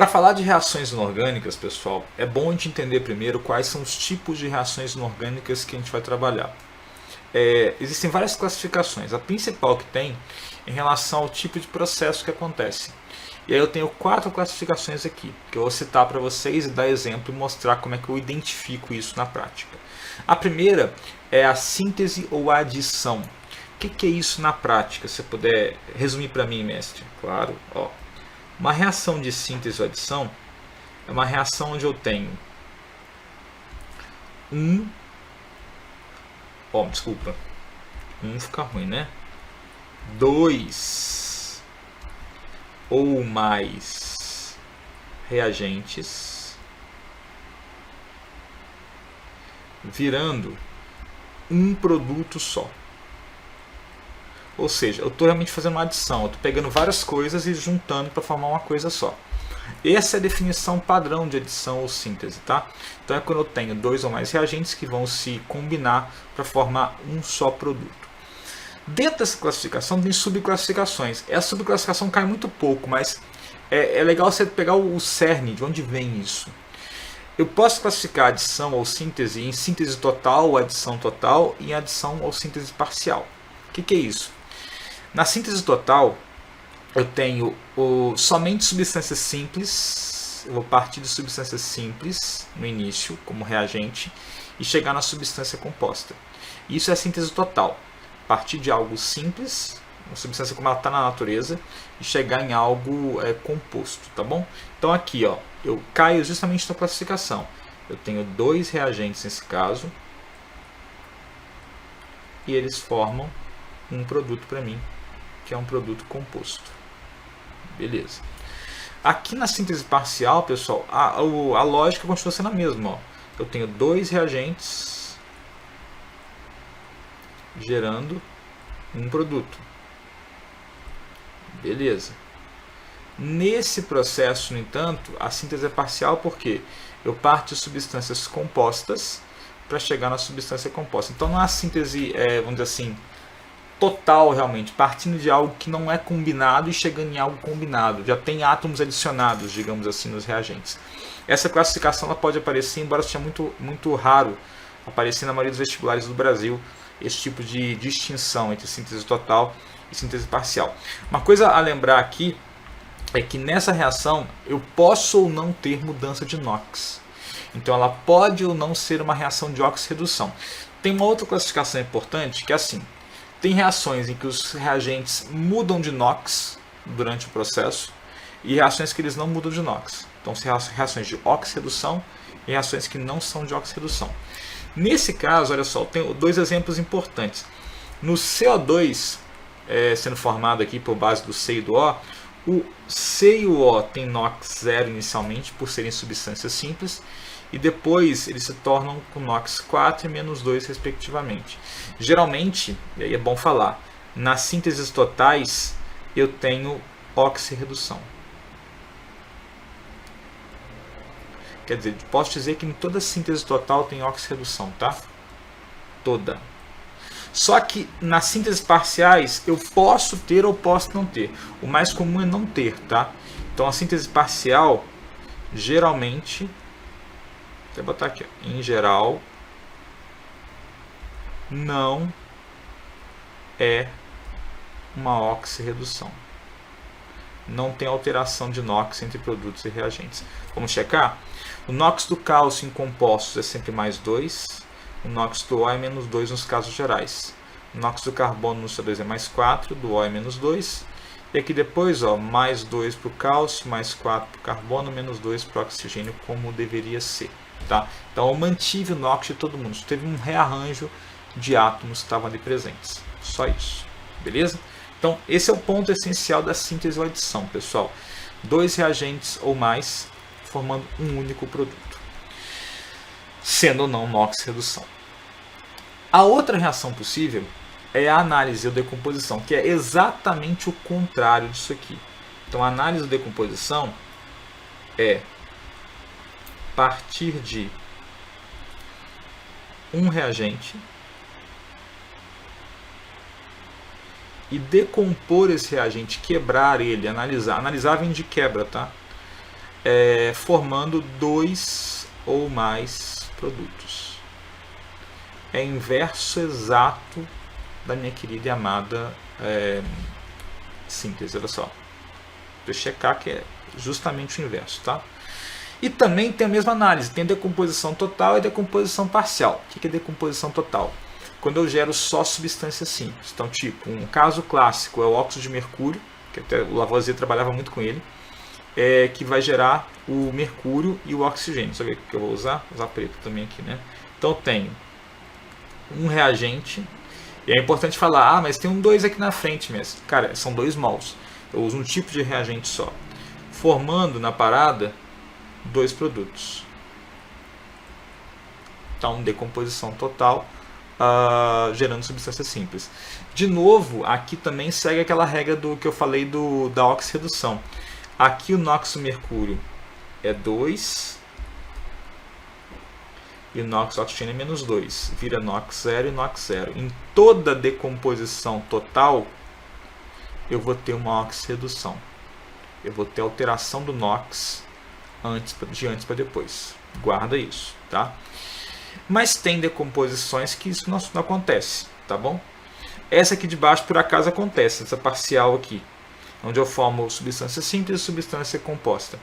Para falar de reações inorgânicas, pessoal, é bom a gente entender primeiro quais são os tipos de reações inorgânicas que a gente vai trabalhar. Existem várias classificações. A principal que tem em relação ao tipo de processo que acontece. E aí eu tenho 4 classificações aqui, que eu vou citar para vocês e dar exemplo e mostrar como é que eu identifico isso na prática. A primeira é a síntese ou a adição. O que é isso na prática? Se você puder resumir para mim, mestre. Claro. Uma reação de síntese ou adição é uma reação onde eu tenho fica ruim, né? 2 ou mais reagentes virando um produto só. Ou seja, eu estou realmente fazendo uma adição, eu estou pegando várias coisas e juntando para formar uma coisa só. Essa é a definição padrão de adição ou síntese, tá? Então é quando eu tenho 2 ou mais reagentes que vão se combinar para formar um só produto. Dentro dessa classificação tem subclassificações. Essa subclassificação cai muito pouco, mas é legal você pegar o cerne, de onde vem isso. Eu posso classificar adição ou síntese em síntese total ou adição total e em adição ou síntese parcial. O que é isso? Na síntese total, eu tenho somente substâncias simples. Eu vou partir de substâncias simples no início, como reagente, e chegar na substância composta. Isso é a síntese total. Partir de algo simples, uma substância como ela está na natureza, e chegar em algo composto, tá bom? Então aqui, eu caio justamente na classificação. Eu tenho 2 reagentes nesse caso, e eles formam um produto para mim, que é um produto composto. Beleza. Aqui na síntese parcial, pessoal, a lógica continua sendo a mesma. Eu tenho 2 reagentes gerando um produto. Beleza. Nesse processo, no entanto, a síntese é parcial porque eu parto de substâncias compostas para chegar na substância composta. Então não é a síntese, vamos dizer assim, total realmente, partindo de algo que não é combinado e chegando em algo combinado. Já tem átomos adicionados, digamos assim, nos reagentes. Essa classificação ela pode aparecer, embora seja muito raro aparecer na maioria dos vestibulares do Brasil, esse tipo de distinção entre síntese total e síntese parcial. Uma coisa a lembrar aqui é que nessa reação eu posso ou não ter mudança de NOx. Então ela pode ou não ser uma reação de oxirredução. Tem uma outra classificação importante que é assim. Tem reações em que os reagentes mudam de NOx durante o processo e reações que eles não mudam de NOx. Então, são reações de oxirredução e reações que não são de oxirredução. Nesse caso, olha só, eu tenho 2 exemplos importantes. No CO2, sendo formado aqui por base do C e do o C e o O tem NOx zero inicialmente, por serem substâncias simples, e depois eles se tornam com NOx 4 e menos 2 respectivamente. Geralmente, e aí é bom falar, nas sínteses totais eu tenho oxirredução. Quer dizer, posso dizer que em toda síntese total tem oxirredução, tá? Toda. Só que nas sínteses parciais eu posso ter ou posso não ter. O mais comum é não ter, tá? Então a síntese parcial, geralmente, vou botar aqui, em geral, não é uma oxirredução. Não tem alteração de NOx entre produtos e reagentes. Vamos checar? O NOx do cálcio em compostos é sempre mais 2. O NOx do O é menos 2 nos casos gerais. O NOx do carbono no CO2 é mais 4, do O é menos 2. E aqui depois, mais 2 para o cálcio, mais 4 para o carbono, menos 2 para o oxigênio, como deveria ser. Tá? Então eu mantive o NOx de todo mundo. Teve um rearranjo de átomos que estavam ali presentes. Só isso. Beleza? Então esse é o ponto essencial da síntese ou adição, pessoal. 2 reagentes ou mais formando um único produto. Sendo ou não NOx redução. A outra reação possível é a análise ou decomposição, que é exatamente o contrário disso aqui. Então a análise ou decomposição é partir de um reagente e decompor esse reagente, quebrar ele, analisar. Analisar vem de quebra, tá? formando 2 ou mais produtos. É inverso exato da minha querida e amada síntese. Olha só, para eu checar que é justamente o inverso, tá? E também tem a mesma análise, tem decomposição total e decomposição parcial. O que é decomposição total? Quando eu gero só substâncias simples. Então, tipo, um caso clássico é o óxido de mercúrio, que até o Lavoisier trabalhava muito com ele, que vai gerar o mercúrio e o oxigênio. Sabe o que eu vou usar? Vou usar preto também aqui, né? Então eu tenho um reagente, e é importante falar, mas tem um 2 aqui na frente mesmo. Cara, são 2 mols. Eu uso um tipo de reagente só. Formando na parada 2 produtos. Então, decomposição total, gerando substância simples. De novo, aqui também segue aquela regra do que eu falei da oxirredução. Aqui o NOx mercúrio é 2 e o NOx oxigênio é menos 2. Vira NOx 0 e NOx 0. Em toda decomposição total, eu vou ter uma oxirredução. Eu vou ter alteração do NOx de antes para depois. Guarda isso, tá? Mas tem decomposições que isso não acontece, tá bom? Essa aqui de baixo, por acaso, acontece, essa parcial aqui, onde eu formo substância simples e substância composta.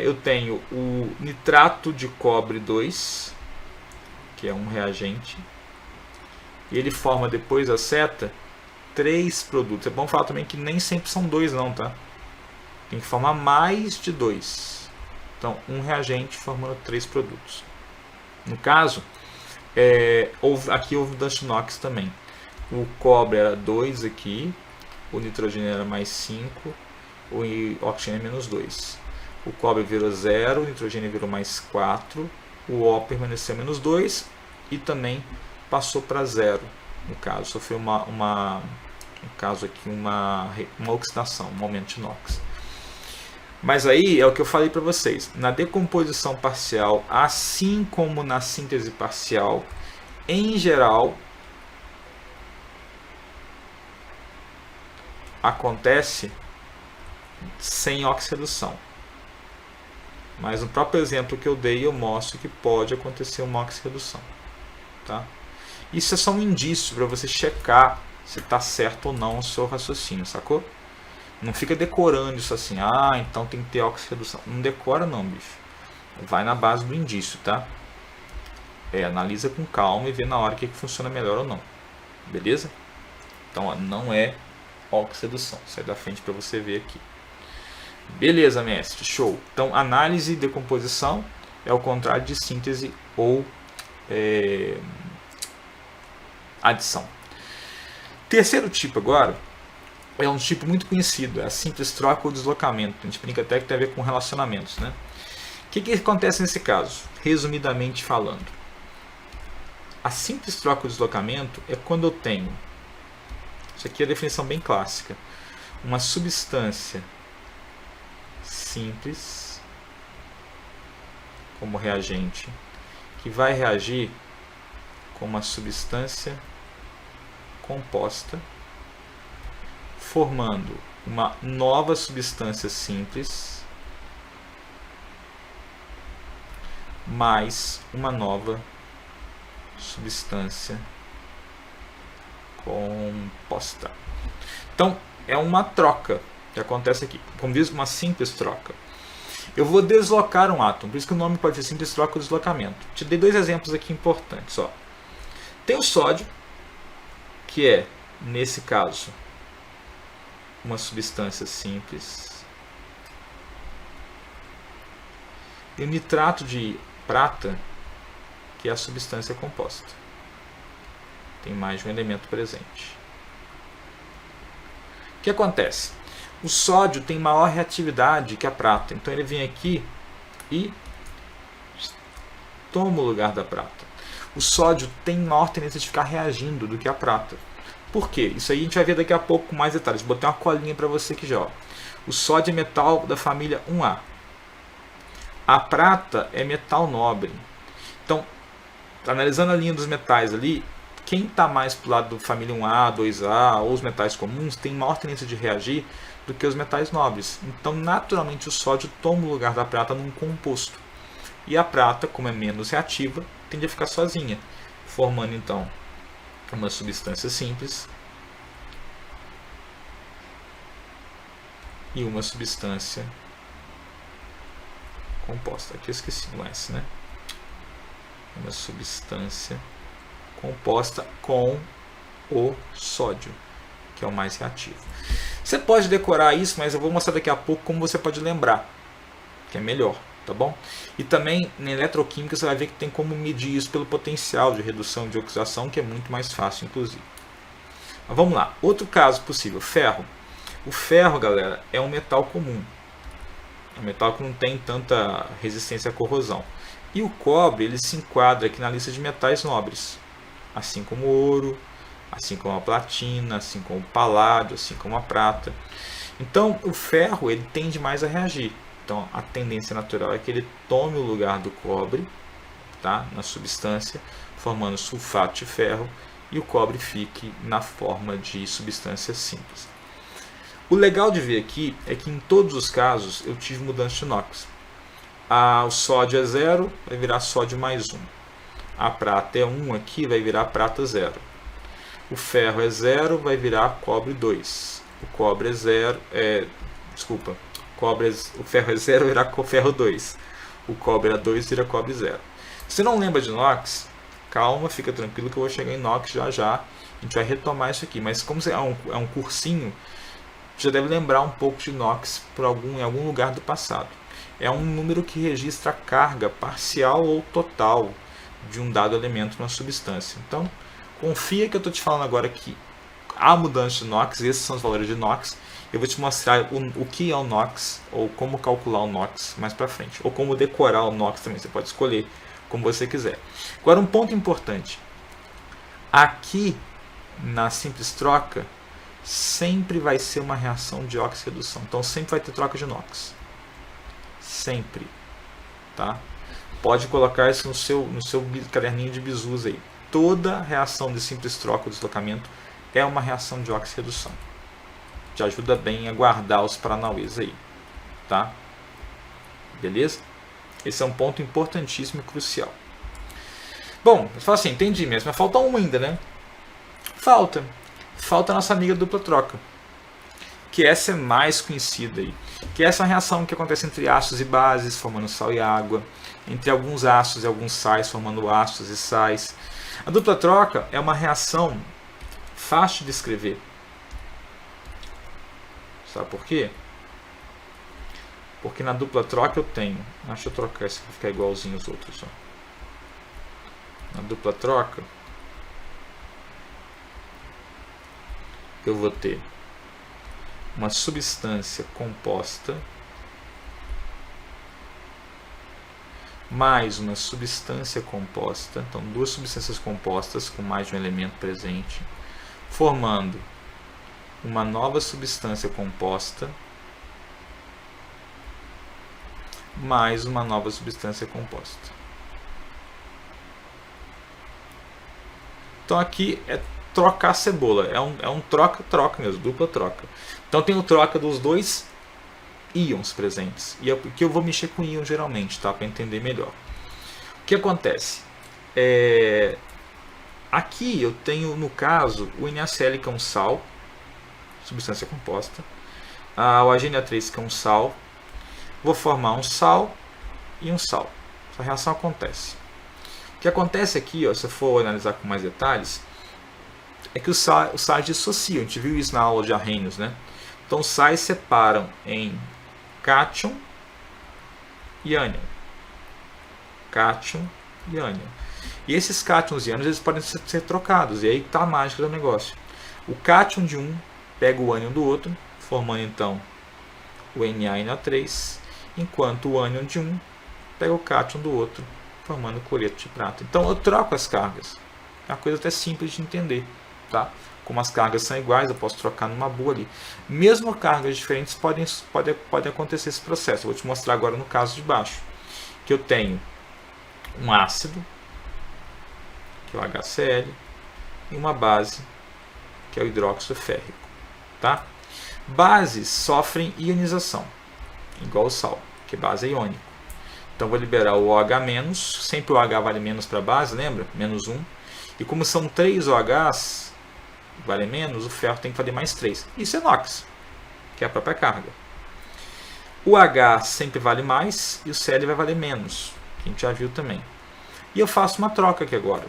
Eu tenho o nitrato de cobre 2, que é um reagente, e ele forma depois da seta 3 produtos. É bom falar também que nem sempre são 2 não, tá? Tem que formar mais de 2. Então, um reagente formando 3 produtos. No caso, aqui houve Dust Nox também. O cobre era 2 aqui, o nitrogênio era mais 5, o oxigênio é menos 2. O cobre virou 0, o nitrogênio virou mais 4, o O permaneceu menos 2 e também passou para 0. No caso, sofreu uma oxidação, um aumento de NOx. Mas aí é o que eu falei para vocês. Na decomposição parcial, assim como na síntese parcial, em geral, acontece sem oxirredução. Mas no próprio exemplo que eu dei, eu mostro que pode acontecer uma oxirredução. Tá? Isso é só um indício para você checar se está certo ou não o seu raciocínio, sacou? Não fica decorando isso assim, então tem que ter oxirredução. Não decora não, bicho. Vai na base do indício, tá? Analisa com calma e vê na hora que funciona melhor ou não. Beleza? Então, não é oxirredução. Sai da frente para você ver aqui. Beleza, mestre. Show. Então, análise e decomposição é o contrário de síntese ou adição. Terceiro tipo agora é um tipo muito conhecido, é a síntese troca ou deslocamento. A gente brinca até que tem a ver com relacionamentos, né? O que acontece nesse caso? Resumidamente falando, a síntese troca ou deslocamento é quando eu tenho, isso aqui é a definição bem clássica, uma substância simples como reagente que vai reagir com uma substância composta, formando uma nova substância simples mais uma nova substância composta. Então, é uma troca que acontece aqui, como diz, uma simples troca. Eu vou deslocar um átomo, por isso que o nome pode ser simples troca ou deslocamento. Te dei 2 exemplos aqui importantes. Ó. Tem o sódio, que é, nesse caso, uma substância simples. E o nitrato de prata, que é a substância composta. Tem mais de um elemento presente. O que acontece? O sódio tem maior reatividade que a prata. Então ele vem aqui e toma o lugar da prata. O sódio tem maior tendência de ficar reagindo do que a prata. Por quê? Isso aí a gente vai ver daqui a pouco com mais detalhes. Botei uma colinha para você aqui já. Ó. O sódio é metal da família 1A. A prata é metal nobre. Então, analisando a linha dos metais ali, quem está mais para o lado da família 1A, 2A ou os metais comuns tem maior tendência de reagir do que os metais nobres. Então, naturalmente, o sódio toma o lugar da prata num composto. E a prata, como é menos reativa, tende a ficar sozinha, formando então uma substância simples e uma substância composta. Aqui eu esqueci o S, né? Uma substância composta com o sódio, que é o mais reativo. Você pode decorar isso, mas eu vou mostrar daqui a pouco como você pode lembrar, que é melhor, tá bom? E também na eletroquímica você vai ver que tem como medir isso pelo potencial de redução de oxidação, que é muito mais fácil, inclusive. Mas vamos lá, outro caso possível, ferro. O ferro, galera, é um metal comum. É um metal que não tem tanta resistência à corrosão. E o cobre, ele se enquadra aqui na lista de metais nobres, assim como o ouro, assim como a platina, assim como o paládio, assim como a prata. Então, o ferro, ele tende mais a reagir. Então, a tendência natural é que ele tome o lugar do cobre, tá, na substância, formando sulfato de ferro, e o cobre fique na forma de substância simples. O legal de ver aqui é que em todos os casos eu tive mudança de NOx. O sódio é 0, vai virar sódio mais 1. A prata é 1 aqui, vai virar prata 0. O ferro é 0, vai virar cobre 2. O cobre é 0, o ferro é 0, vai virar ferro 2. O cobre é 2, vira cobre 0. Se você não lembra de NOx, calma, fica tranquilo que eu vou chegar em NOx já já. A gente vai retomar isso aqui, mas como é um cursinho, já deve lembrar um pouco de NOx em algum lugar do passado. É um número que registra a carga parcial ou total de um dado elemento na substância. Então, confia que eu estou te falando agora que há mudança de NOx, esses são os valores de NOx. Eu vou te mostrar o que é o NOx, ou como calcular o NOx mais para frente, ou como decorar o NOx também, você pode escolher como você quiser. Agora, um ponto importante. Aqui, na simples troca, sempre vai ser uma reação de óxido-redução. Então, sempre vai ter troca de NOx. Sempre, tá? Pode colocar isso no seu caderninho de bisus aí. Toda reação de simples troca ou deslocamento é uma reação de óxido-redução. Te ajuda bem a guardar os paranauês aí, tá? Beleza? Esse é um ponto importantíssimo e crucial. Bom, você fala assim, entendi mesmo, mas falta um ainda, né? Falta a nossa amiga dupla troca, que essa é mais conhecida aí, que essa é uma reação que acontece entre ácidos e bases, formando sal e água, entre alguns ácidos e alguns sais, formando ácidos e sais. A dupla troca é uma reação fácil de descrever. Sabe por quê? Porque na dupla troca eu tenho... Deixa eu trocar esse para ficar igualzinho aos outros. Ó. Na dupla troca eu vou ter uma substância composta mais uma substância composta, então duas substâncias compostas com mais de um elemento presente, formando uma nova substância composta mais uma nova substância composta. Então aqui é trocar a cebola, é um troca-troca mesmo, dupla troca. Então tem o troca dos dois íons presentes. E aqui eu vou mexer com íon geralmente, tá? Para entender melhor. O que acontece? Aqui eu tenho, no caso, o NaCl, que é um sal, substância composta. O HNO3, que é um sal. Vou formar um sal e um sal. Essa reação acontece. O que acontece aqui, ó, se eu for analisar com mais detalhes, é que os sais dissociam. A gente viu isso na aula de Arrhenius, né? Então os sais separam em cátion e ânion. Cátion e ânion. E esses cátions e ânions eles podem ser trocados. E aí está a mágica do negócio. O cátion de um pega o ânion do outro, formando então o NaNO3, enquanto o ânion de um pega o cátion do outro, formando o cloreto de prata. Então eu troco as cargas. É uma coisa até simples de entender. Tá? Como as cargas são iguais, eu posso trocar numa boa ali. Mesmo cargas diferentes pode acontecer esse processo. Eu vou te mostrar agora no caso de baixo. Que eu tenho um ácido, que é o HCl, e uma base, que é o hidróxido férrico. Tá? Bases sofrem ionização, igual o sal, que base é iônico. Então vou liberar o OH-, sempre o OH vale menos para a base, lembra? Menos 1. E como são 3 OHs, vale menos, o ferro tem que valer mais 3. Isso é NOx, que é a própria carga. O H sempre vale mais e o Cl vai valer menos, que a gente já viu também. E eu faço uma troca aqui agora.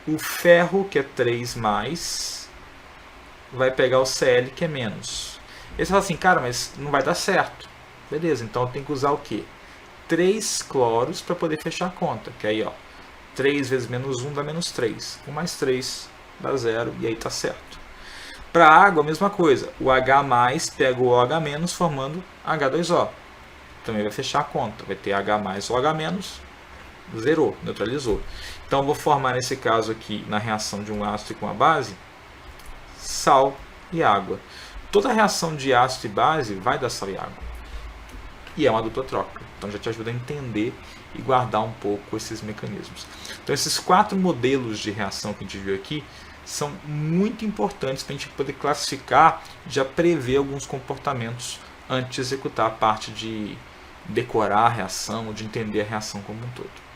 O ferro, que é 3 mais, vai pegar o Cl, que é menos. E você fala assim, cara, mas não vai dar certo. Beleza, então eu tenho que usar o quê? 3 cloros para poder fechar a conta. Que aí, ó, 3 vezes menos 1 dá menos 3. 1 mais 3 dá 0 e aí tá certo. Para a água, a mesma coisa. O H+ pega o OH- formando H2O. Também vai fechar a conta. Vai ter H+, OH-, zerou, neutralizou. Então, eu vou formar, nesse caso aqui, na reação de um ácido com a base, sal e água. Toda reação de ácido e base vai dar sal e água. E é uma dupla troca. Então, já te ajuda a entender e guardar um pouco esses mecanismos. Então, esses 4 modelos de reação que a gente viu aqui são muito importantes para a gente poder classificar e já prever alguns comportamentos antes de executar a parte de decorar a reação ou de entender a reação como um todo.